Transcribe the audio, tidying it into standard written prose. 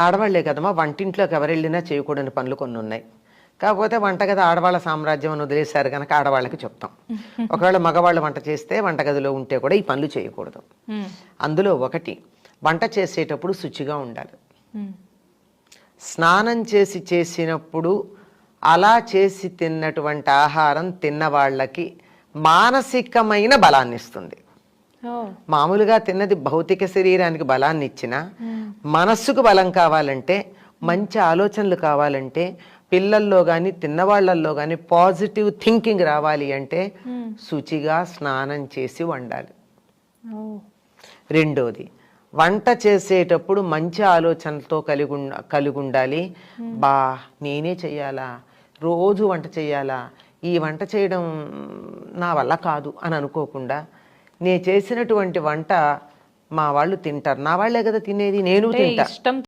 ఆడవాళ్లే కదమ్మా వంటింట్లోకి ఎవరెళ్ళినా చేయకూడని పనులు కొన్ని ఉన్నాయి. కాకపోతే వంటగది ఆడవాళ్ళ సామ్రాజ్యం అని వదిలేశారు కనుక ఆడవాళ్ళకి చెప్తాం. ఒకవేళ మగవాళ్ళు వంట చేస్తే వంటగదిలో ఉంటే కూడా ఈ పనులు చేయకూడదు. అందులో ఒకటి, వంట చేసేటప్పుడు శుచిగా ఉండాలి. స్నానం చేసినప్పుడు అలా చేసి తిన్నటువంటి ఆహారం తిన్న వాళ్ళకి మానసికమైన బలాన్ని ఇస్తుంది. మామూలుగా తిన్నది భౌతిక శరీరానికి బలాన్ని ఇచ్చినా మనస్సుకు బలం కావాలంటే, మంచి ఆలోచనలు కావాలంటే, పిల్లల్లో కానీ తిన్నవాళ్లల్లో కానీ పాజిటివ్ థింకింగ్ రావాలి అంటే శుచిగా స్నానం చేసి వండాలి. రెండోది, వంట చేసేటప్పుడు మంచి ఆలోచనలతో కలిగి ఉండాలి. నేనే చెయ్యాలా, రోజు వంట చెయ్యాలా, ఈ వంట చేయడం నా వల్ల కాదు అని అనుకోకుండా, నేను చేసినటువంటి వంట మా వాళ్ళు తింటారు, నా వాళ్ళే కదా తినేది, నేను తింటా.